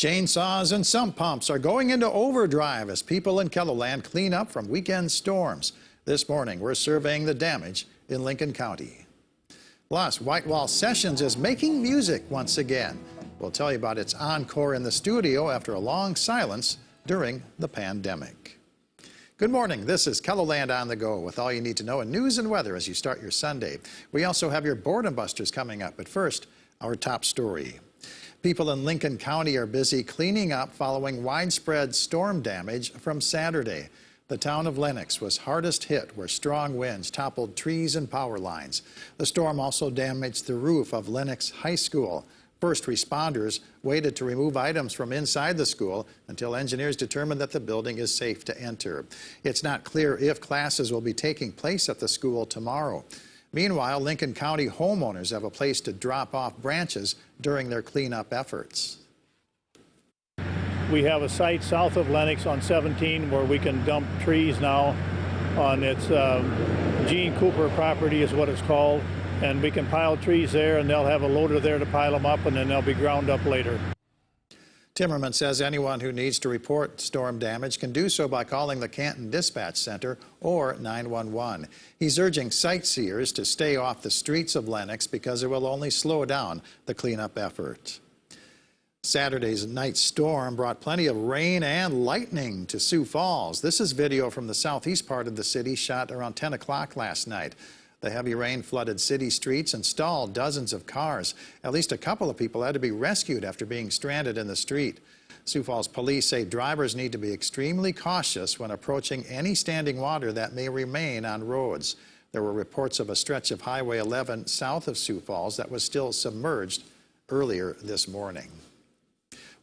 Chainsaws and sump pumps are going into overdrive as people in Keloland clean up from weekend storms. This morning, we're surveying the damage in Lincoln County. Plus, Whitewall Sessions is making music once again. We'll tell you about its encore in the studio after a long silence during the pandemic. Good morning. This is Keloland on the Go with all you need to know in news and weather as you start your Sunday. We also have your Boredom Busters coming up, but first, our top story. People in Lincoln County are busy cleaning up following widespread storm damage from Saturday. The town of Lennox was hardest hit where strong winds toppled trees and power lines. The storm also damaged the roof of Lennox High School. First responders waited to remove items from inside the school until engineers determined that the building is safe to enter. It's not clear if classes will be taking place at the school tomorrow. Meanwhile, Lincoln County homeowners have a place to drop off branches during their cleanup efforts. We have a site south of Lennox on 17 where we can dump trees now on its Gene Cooper property is what it's called. And we can pile trees there, and they'll have a loader there to pile them up, and then they'll be ground up later. Timmerman says anyone who needs to report storm damage can do so by calling the Canton Dispatch Center or 911. He's urging sightseers to stay off the streets of Lennox because it will only slow down the cleanup effort. Saturday's night storm brought plenty of rain and lightning to Sioux Falls. This is video from the southeast part of the city shot around 10 o'clock last night. The heavy rain flooded city streets and stalled dozens of cars. At least a couple of people had to be rescued after being stranded in the street. Sioux Falls police say drivers need to be extremely cautious when approaching any standing water that may remain on roads. There were reports of a stretch of Highway 11 south of Sioux Falls that was still submerged earlier this morning.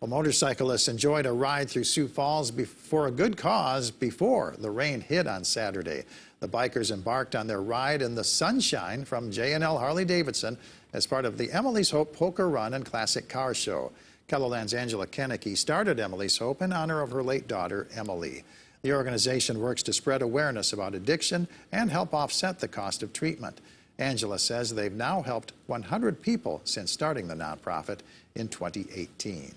Well, motorcyclists enjoyed a ride through Sioux Falls for a good cause before the rain hit on Saturday. The bikers embarked on their ride in the sunshine from J&L Harley-Davidson as part of the Emily's Hope Poker Run and Classic Car Show. Keloland's Angela Kennecke started Emily's Hope in honor of her late daughter, Emily. The organization works to spread awareness about addiction and help offset the cost of treatment. Angela says they've now helped 100 people since starting the nonprofit in 2018.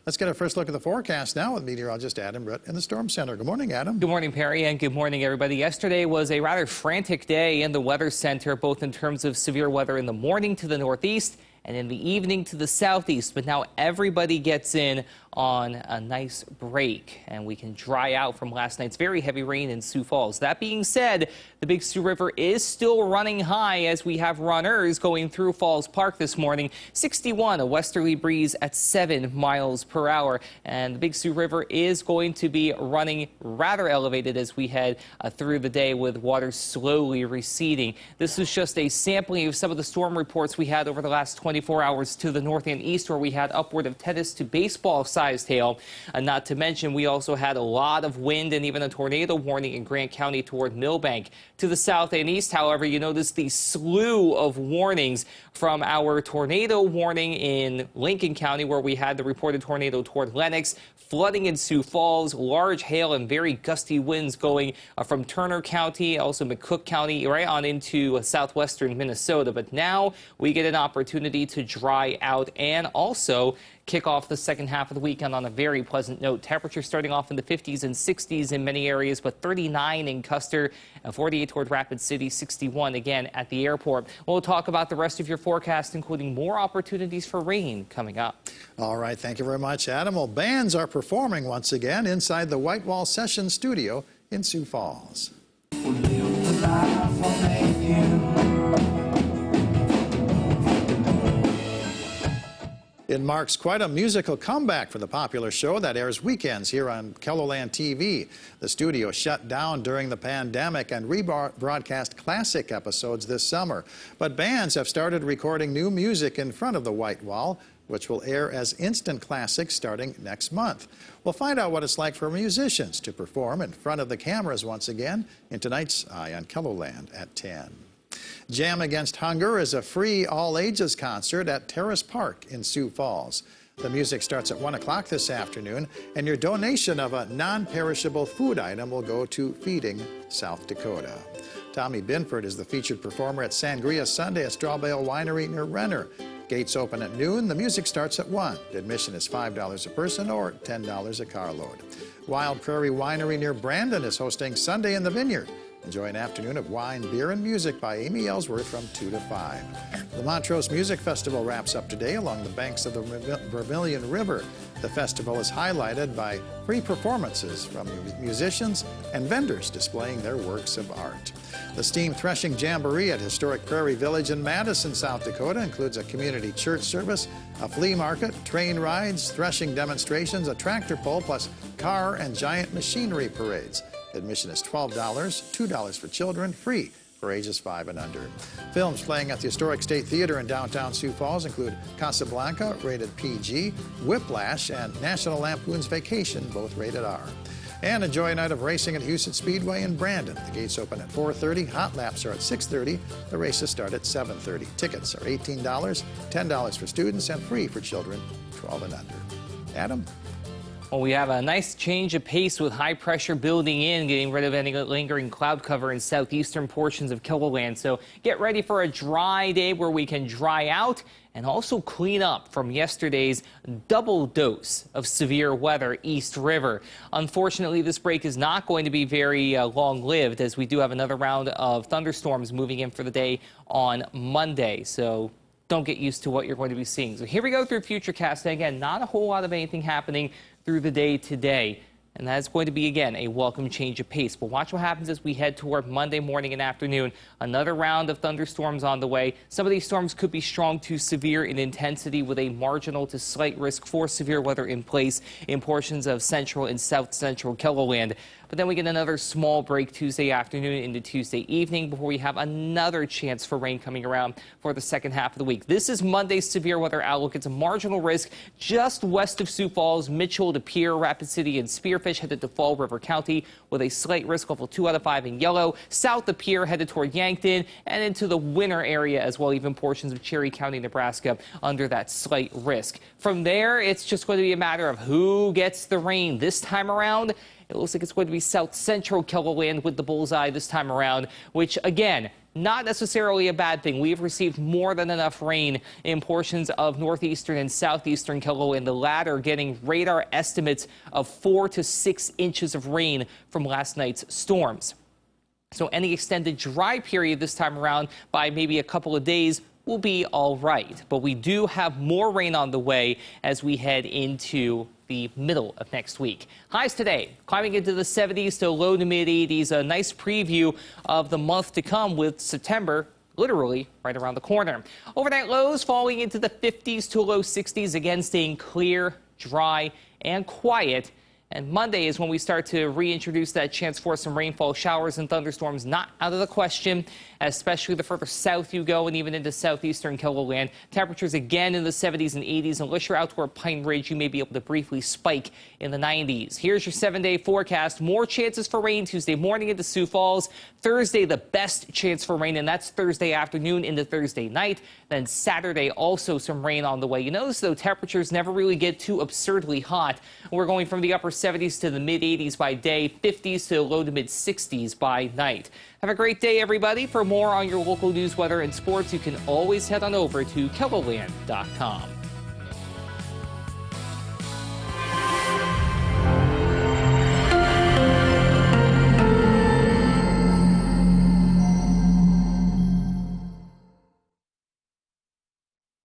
Let's get our first look at the forecast now with meteorologist Adam Britt in the Storm Center. Good morning, Adam. Good morning, Perry, and good morning, everybody. Yesterday was a rather frantic day in the Weather Center, both in terms of severe weather in the morning to the northeast and in the evening to the southeast. But now everybody gets in on a nice break, and we can dry out from last night's very heavy rain in Sioux Falls. That being said, the Big Sioux River is still running high as we have runners going through Falls Park this morning. 61, a westerly breeze at 7 miles per hour. And the Big Sioux River is going to be running rather elevated as we head through the day with water slowly receding. This is just a sampling of some of the storm reports we had over the last 24 hours to the north and east, where we had upward of tennis to baseball-sized hail. Not to mention, we also had a lot of wind and even a tornado warning in Grant County toward Millbank. To the south and east, however, you notice the slew of warnings from our tornado warning in Lincoln County, where we had the reported tornado toward Lennox, flooding in Sioux Falls, large hail and very gusty winds going from Turner County, also McCook County, right on into southwestern Minnesota. But now we get an opportunity to dry out and also kick off the second half of the weekend on a very pleasant note. Temperatures starting off in the 50s and 60s in many areas, but 39 in Custer, 48 toward Rapid City, 61 again at the airport. We'll talk about the rest of your forecast, including more opportunities for rain coming up. All right, thank you very much, Adam. Well, bands are performing once again inside the Whitewall Sessions studio in Sioux Falls. It marks quite a musical comeback for the popular show that airs weekends here on Keloland TV. The studio shut down during the pandemic and rebroadcast classic episodes this summer. But bands have started recording new music in front of the White Wall, which will air as instant classics starting next month. We'll find out what it's like for musicians to perform in front of the cameras once again in tonight's Eye on Keloland at 10. Jam Against Hunger is a free all-ages concert at Terrace Park in Sioux Falls. The music starts at 1 o'clock this afternoon, and your donation of a non-perishable food item will go to Feeding South Dakota. Tommy Binford is the featured performer at Sangria Sunday at Strawbale Winery near Renner. Gates open at noon. The music starts at 1. Admission is $5 a person or $10 a carload. Wild Prairie Winery near Brandon is hosting Sunday in the Vineyard. Enjoy an afternoon of wine, beer, and music by Amy Ellsworth from 2 to 5. The Montrose Music Festival wraps up today along the banks of the Vermilion River. The festival is highlighted by free performances from musicians and vendors displaying their works of art. The Steam Threshing Jamboree at Historic Prairie Village in Madison, South Dakota includes a community church service, a flea market, train rides, threshing demonstrations, a tractor pull, plus car and giant machinery parades. Admission is $12, $2 for children, free for ages 5 and under. Films playing at the Historic State Theater in downtown Sioux Falls include Casablanca, rated PG, Whiplash, and National Lampoon's Vacation, both rated R. And enjoy a night of racing at Houston Speedway in Brandon. The gates open at 4:30, hot laps are at 6:30, the races start at 7:30. Tickets are $18, $10 for students, and free for children 12 and under. Adam? Well, we have a nice change of pace with high pressure building in, getting rid of any lingering cloud cover in southeastern portions of Kiloland. So get ready for a dry day where we can dry out and also clean up from yesterday's double dose of severe weather East River. Unfortunately, this break is not going to be very long-lived, as we do have another round of thunderstorms moving in for the day on Monday. So don't get used to what you're going to be seeing. So here we go through FUTURECAST. And again, not a whole lot of anything happening through the day today. And that's going to be, again, a welcome change of pace. But watch what happens as we head toward Monday morning and afternoon. Another round of thunderstorms on the way. Some of these storms could be strong to severe in intensity, with a marginal to slight risk for severe weather in place in portions of central and south central Kiloland. But then we get another small break Tuesday afternoon into Tuesday evening before we have another chance for rain coming around for the second half of the week. This is Monday's severe weather outlook. It's a marginal risk just west of Sioux Falls, Mitchell to Pierre, Rapid City, and Spearfish headed to Fall River County with a slight risk level 2 out of 5 in yellow. South of Pierre headed toward Yankton and into the Winter area as well, even portions of Cherry County, Nebraska under that slight risk. From there, it's just going to be a matter of who gets the rain this time around. It looks like it's going to be south central Kiloland with the bullseye this time around, which, again, not necessarily a bad thing. We've received more than enough rain in portions of northeastern and southeastern Kiloland, the latter getting radar estimates of 4 to 6 inches of rain from last night's storms. So any extended dry period this time around by maybe a couple of days will be all right. But we do have more rain on the way as we head into the middle of next week. Highs today climbing into the 70s to low to mid 80s. A nice preview of the month to come, with September literally right around the corner. Overnight lows falling into the 50s to low 60s, again staying clear, dry, and quiet. And Monday is when we start to reintroduce that chance for some rainfall. Showers and thunderstorms not out of the question, especially the further south you go and even into southeastern Kiloland. Temperatures again in the 70s and 80s. Unless you're out toward Pine Ridge, you may be able to briefly spike in the 90s. Here's your 7-day forecast. More chances for rain Tuesday morning into Sioux Falls. Thursday, the best chance for rain, and that's Thursday afternoon into Thursday night. Then Saturday, also some rain on the way. You notice, though, temperatures never really get too absurdly hot. We're going from the upper 70s to the mid 80s by day, 50s to low to mid 60s by night. Have a great day, everybody. For more on your local news, weather, and sports, you can always head on over to KELOLAND.com.